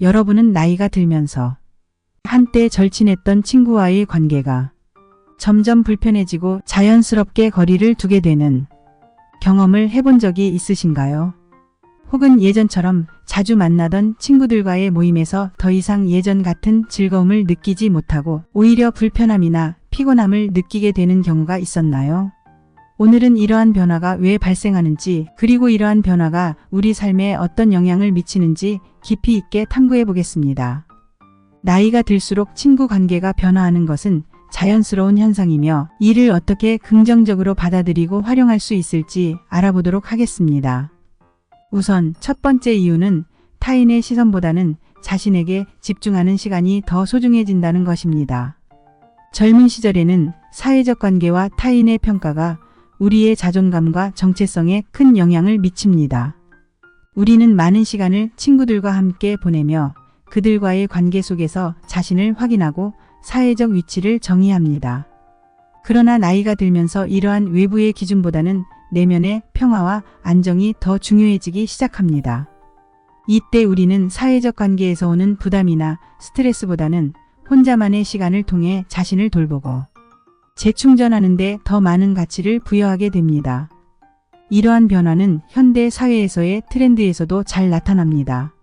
여러분은 나이가 들면서 한때 절친했던 친구와의 관계가 점점 불편해지고 자연스럽게 거리를 두게 되는 경험을 해본 적이 있으신가요? 혹은 예전처럼 자주 만나던 친구들과의 모임에서 더 이상 예전 같은 즐거움을 느끼지 못하고 오히려 불편함이나 피곤함을 느끼게 되는 경우가 있었나요? 오늘은 이러한 변화가 왜 발생하는지, 그리고 이러한 변화가 우리 삶에 어떤 영향을 미치는지 깊이 있게 탐구해 보겠습니다. 나이가 들수록 친구 관계가 변화하는 것은 자연스러운 현상이며, 이를 어떻게 긍정적으로 받아들이고 활용할 수 있을지 알아보도록 하겠습니다. 우선 첫 번째 이유는 타인의 시선보다는 자신에게 집중하는 시간이 더 소중해진다는 것입니다. 젊은 시절에는 사회적 관계와 타인의 평가가 우리의 자존감과 정체성에 큰 영향을 미칩니다. 우리는 많은 시간을 친구들과 함께 보내며 그들과의 관계 속에서 자신을 확인하고 사회적 위치를 정의합니다. 그러나 나이가 들면서 이러한 외부의 기준보다는 내면의 평화와 안정이 더 중요해지기 시작합니다. 이때 우리는 사회적 관계에서 오는 부담이나 스트레스보다는 혼자만의 시간을 통해 자신을 돌보고 재충전하는 데 더 많은 가치를 부여하게 됩니다. 이러한 변화는 현대 사회에서의 트렌드에서도 잘 나타납니다.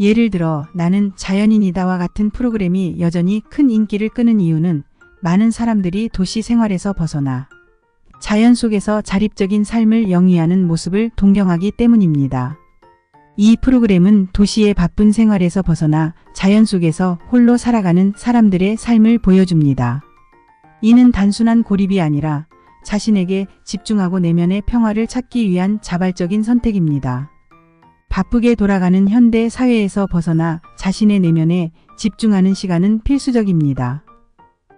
예를 들어 나는 자연인이다와 같은 프로그램이 여전히 큰 인기를 끄는 이유는 많은 사람들이 도시 생활에서 벗어나 자연 속에서 자립적인 삶을 영위하는 모습을 동경하기 때문입니다. 이 프로그램은 도시의 바쁜 생활에서 벗어나 자연 속에서 홀로 살아가는 사람들의 삶을 보여줍니다. 이는 단순한 고립이 아니라 자신에게 집중하고 내면의 평화를 찾기 위한 자발적인 선택입니다. 바쁘게 돌아가는 현대 사회에서 벗어나 자신의 내면에 집중하는 시간은 필수적입니다.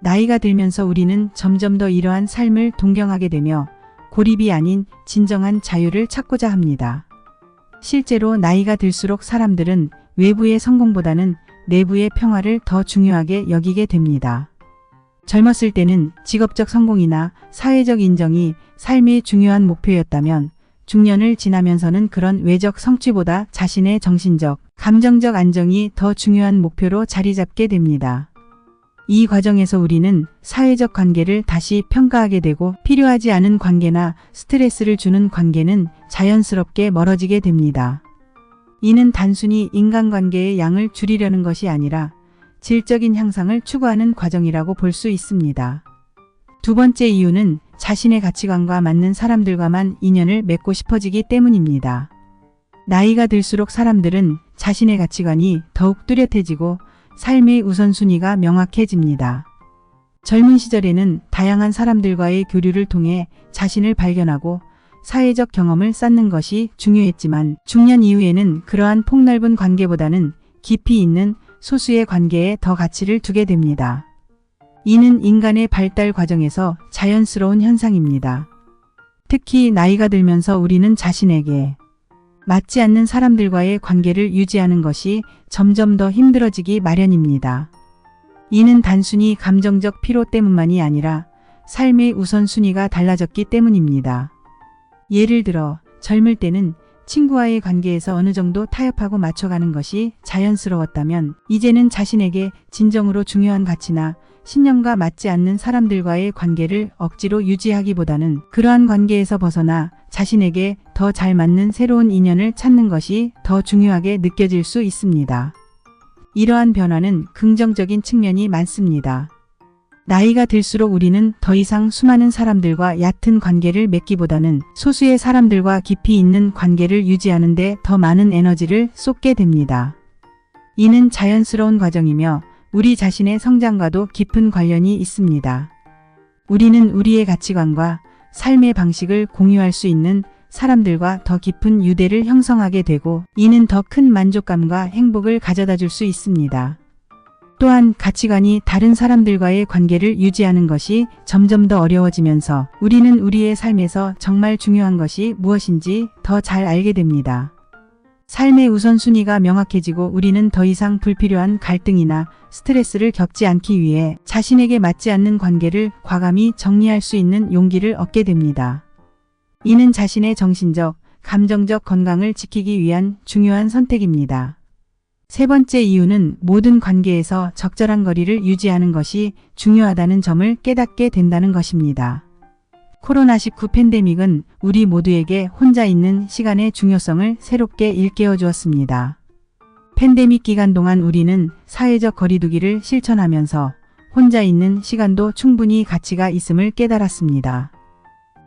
나이가 들면서 우리는 점점 더 이러한 삶을 동경하게 되며 고립이 아닌 진정한 자유를 찾고자 합니다. 실제로 나이가 들수록 사람들은 외부의 성공보다는 내부의 평화를 더 중요하게 여기게 됩니다. 젊었을 때는 직업적 성공이나 사회적 인정이 삶의 중요한 목표였다면 중년을 지나면서는 그런 외적 성취보다 자신의 정신적, 감정적 안정이 더 중요한 목표로 자리 잡게 됩니다. 이 과정에서 우리는 사회적 관계를 다시 평가하게 되고 필요하지 않은 관계나 스트레스를 주는 관계는 자연스럽게 멀어지게 됩니다. 이는 단순히 인간관계의 양을 줄이려는 것이 아니라 질적인 향상을 추구하는 과정이라고 볼 수 있습니다. 두 번째 이유는 자신의 가치관과 맞는 사람들과만 인연을 맺고 싶어지기 때문입니다. 나이가 들수록 사람들은 자신의 가치관이 더욱 뚜렷해지고 삶의 우선순위가 명확해집니다. 젊은 시절에는 다양한 사람들과의 교류를 통해 자신을 발견하고 사회적 경험을 쌓는 것이 중요했지만 중년 이후에는 그러한 폭넓은 관계보다는 깊이 있는 소수의 관계에 더 가치를 두게 됩니다. 이는 인간의 발달 과정에서 자연스러운 현상입니다. 특히 나이가 들면서 우리는 자신에게 맞지 않는 사람들과의 관계를 유지하는 것이 점점 더 힘들어지기 마련입니다. 이는 단순히 감정적 피로 때문만이 아니라 삶의 우선순위가 달라졌기 때문입니다. 예를 들어 젊을 때는 친구와의 관계에서 어느 정도 타협하고 맞춰가는 것이 자연스러웠다면 이제는 자신에게 진정으로 중요한 가치나 신념과 맞지 않는 사람들과의 관계를 억지로 유지하기보다는 그러한 관계에서 벗어나 자신에게 더 잘 맞는 새로운 인연을 찾는 것이 더 중요하게 느껴질 수 있습니다. 이러한 변화는 긍정적인 측면이 많습니다. 나이가 들수록 우리는 더 이상 수많은 사람들과 얕은 관계를 맺기보다는 소수의 사람들과 깊이 있는 관계를 유지하는 데 더 많은 에너지를 쏟게 됩니다. 이는 자연스러운 과정이며 우리 자신의 성장과도 깊은 관련이 있습니다. 우리는 우리의 가치관과 삶의 방식을 공유할 수 있는 사람들과 더 깊은 유대를 형성하게 되고 이는 더 큰 만족감과 행복을 가져다 줄 수 있습니다. 또한 가치관이 다른 사람들과의 관계를 유지하는 것이 점점 더 어려워지면서 우리는 우리의 삶에서 정말 중요한 것이 무엇인지 더 잘 알게 됩니다. 삶의 우선순위가 명확해지고 우리는 더 이상 불필요한 갈등이나 스트레스를 겪지 않기 위해 자신에게 맞지 않는 관계를 과감히 정리할 수 있는 용기를 얻게 됩니다. 이는 자신의 정신적, 감정적 건강을 지키기 위한 중요한 선택입니다. 세 번째 이유는 모든 관계에서 적절한 거리를 유지하는 것이 중요하다는 점을 깨닫게 된다는 것입니다. 코로나19 팬데믹은 우리 모두에게 혼자 있는 시간의 중요성을 새롭게 일깨워 주었습니다. 팬데믹 기간 동안 우리는 사회적 거리두기를 실천하면서 혼자 있는 시간도 충분히 가치가 있음을 깨달았습니다.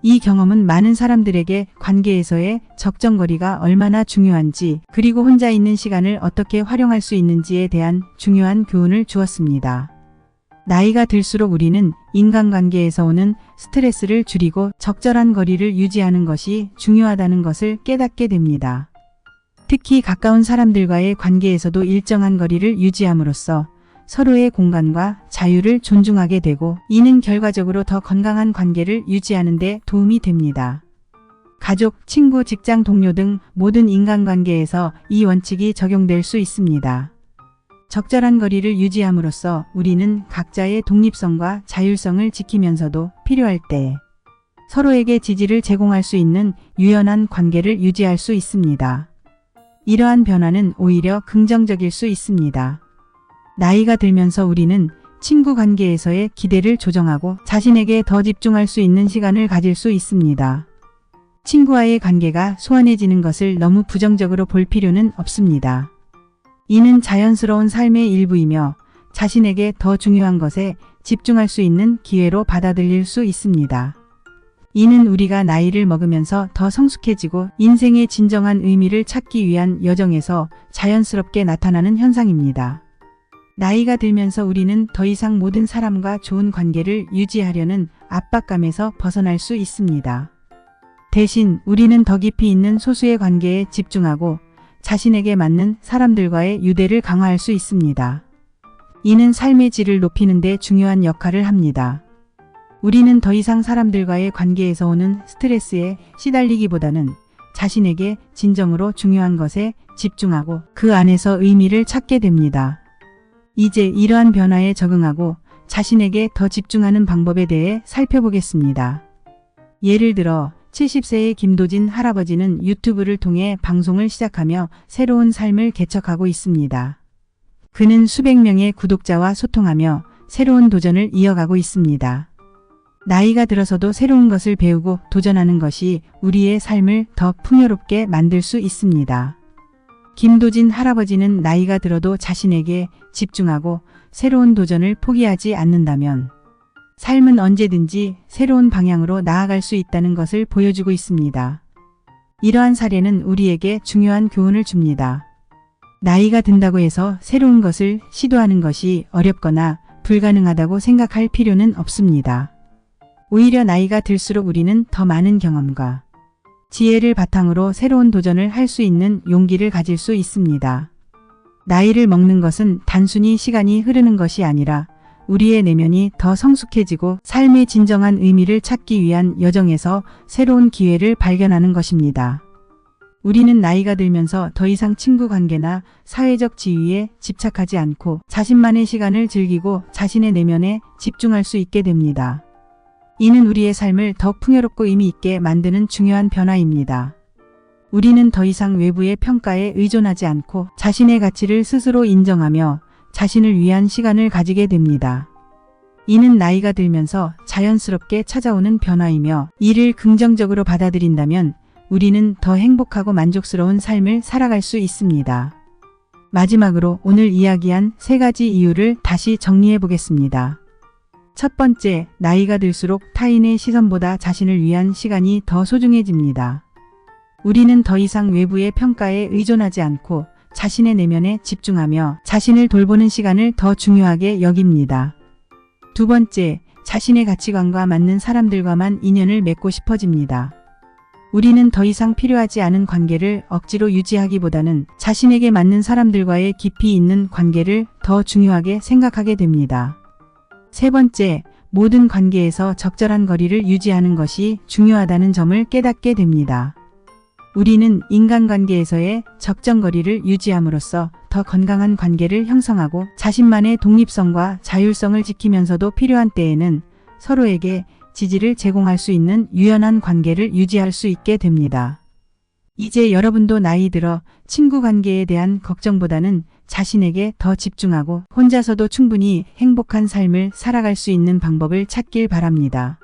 이 경험은 많은 사람들에게 관계에서의 적정거리가 얼마나 중요한지, 그리고 혼자 있는 시간을 어떻게 활용할 수 있는지에 대한 중요한 교훈을 주었습니다. 나이가 들수록 우리는 인간관계에서 오는 스트레스를 줄이고 적절한 거리를 유지하는 것이 중요하다는 것을 깨닫게 됩니다. 특히 가까운 사람들과의 관계에서도 일정한 거리를 유지함으로써 서로의 공간과 자유를 존중하게 되고, 이는 결과적으로 더 건강한 관계를 유지하는 데 도움이 됩니다. 가족, 친구, 직장 동료 등 모든 인간관계에서 이 원칙이 적용될 수 있습니다. 적절한 거리를 유지함으로써 우리는 각자의 독립성과 자율성을 지키면서도 필요할 때 서로에게 지지를 제공할 수 있는 유연한 관계를 유지할 수 있습니다. 이러한 변화는 오히려 긍정적일 수 있습니다. 나이가 들면서 우리는 친구 관계에서의 기대를 조정하고 자신에게 더 집중할 수 있는 시간을 가질 수 있습니다. 친구와의 관계가 소원해지는 것을 너무 부정적으로 볼 필요는 없습니다. 이는 자연스러운 삶의 일부이며 자신에게 더 중요한 것에 집중할 수 있는 기회로 받아들일 수 있습니다. 이는 우리가 나이를 먹으면서 더 성숙해지고 인생의 진정한 의미를 찾기 위한 여정에서 자연스럽게 나타나는 현상입니다. 나이가 들면서 우리는 더 이상 모든 사람과 좋은 관계를 유지하려는 압박감에서 벗어날 수 있습니다. 대신 우리는 더 깊이 있는 소수의 관계에 집중하고 자신에게 맞는 사람들과의 유대를 강화할 수 있습니다. 이는 삶의 질을 높이는 데 중요한 역할을 합니다. 우리는 더 이상 사람들과의 관계에서 오는 스트레스에 시달리기보다는 자신에게 진정으로 중요한 것에 집중하고 그 안에서 의미를 찾게 됩니다. 이제 이러한 변화에 적응하고 자신에게 더 집중하는 방법에 대해 살펴보겠습니다. 예를 들어 70세의 김도진 할아버지는 유튜브를 통해 방송을 시작하며 새로운 삶을 개척하고 있습니다. 그는 수백 명의 구독자와 소통하며 새로운 도전을 이어가고 있습니다. 나이가 들어서도 새로운 것을 배우고 도전하는 것이 우리의 삶을 더 풍요롭게 만들 수 있습니다. 김도진 할아버지는 나이가 들어도 자신에게 집중하고 새로운 도전을 포기하지 않는다면 삶은 언제든지 새로운 방향으로 나아갈 수 있다는 것을 보여주고 있습니다. 이러한 사례는 우리에게 중요한 교훈을 줍니다. 나이가 든다고 해서 새로운 것을 시도하는 것이 어렵거나 불가능하다고 생각할 필요는 없습니다. 오히려 나이가 들수록 우리는 더 많은 경험과 지혜를 바탕으로 새로운 도전을 할 수 있는 용기를 가질 수 있습니다. 나이를 먹는 것은 단순히 시간이 흐르는 것이 아니라 우리의 내면이 더 성숙해지고 삶의 진정한 의미를 찾기 위한 여정에서 새로운 기회를 발견하는 것입니다. 우리는 나이가 들면서 더 이상 친구 관계나 사회적 지위에 집착하지 않고 자신만의 시간을 즐기고 자신의 내면에 집중할 수 있게 됩니다. 이는 우리의 삶을 더욱 풍요롭고 의미 있게 만드는 중요한 변화입니다. 우리는 더 이상 외부의 평가에 의존하지 않고 자신의 가치를 스스로 인정하며 자신을 위한 시간을 가지게 됩니다. 이는 나이가 들면서 자연스럽게 찾아오는 변화이며, 이를 긍정적으로 받아들인다면 우리는 더 행복하고 만족스러운 삶을 살아갈 수 있습니다. 마지막으로 오늘 이야기한 3가지 이유를 다시 정리해 보겠습니다. 첫 번째, 나이가 들수록 타인의 시선보다 자신을 위한 시간이 더 소중해집니다. 우리는 더 이상 외부의 평가에 의존하지 않고 자신의 내면에 집중하며 자신을 돌보는 시간을 더 중요하게 여깁니다. 두 번째, 자신의 가치관과 맞는 사람들과만 인연을 맺고 싶어집니다. 우리는 더 이상 필요하지 않은 관계를 억지로 유지하기보다는 자신에게 맞는 사람들과의 깊이 있는 관계를 더 중요하게 생각하게 됩니다. 세 번째, 모든 관계에서 적절한 거리를 유지하는 것이 중요하다는 점을 깨닫게 됩니다. 우리는 인간관계에서의 적정거리를 유지함으로써 더 건강한 관계를 형성하고 자신만의 독립성과 자율성을 지키면서도 필요한 때에는 서로에게 지지를 제공할 수 있는 유연한 관계를 유지할 수 있게 됩니다. 이제 여러분도 나이 들어 친구 관계에 대한 걱정보다는 자신에게 더 집중하고 혼자서도 충분히 행복한 삶을 살아갈 수 있는 방법을 찾길 바랍니다.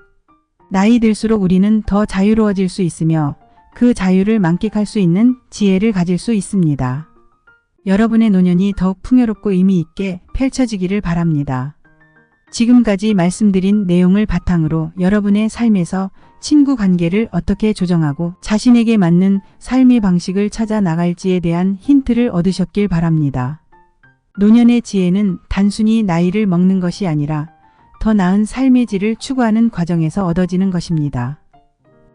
나이 들수록 우리는 더 자유로워질 수 있으며 그 자유를 만끽할 수 있는 지혜를 가질 수 있습니다. 여러분의 노년이 더욱 풍요롭고 의미 있게 펼쳐지기를 바랍니다. 지금까지 말씀드린 내용을 바탕으로 여러분의 삶에서 친구 관계를 어떻게 조정하고 자신에게 맞는 삶의 방식을 찾아 나갈지에 대한 힌트를 얻으셨길 바랍니다. 노년의 지혜는 단순히 나이를 먹는 것이 아니라 더 나은 삶의 질을 추구하는 과정에서 얻어지는 것입니다.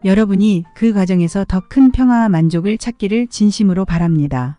여러분이 그 과정에서 더 큰 평화와 만족을 찾기를 진심으로 바랍니다.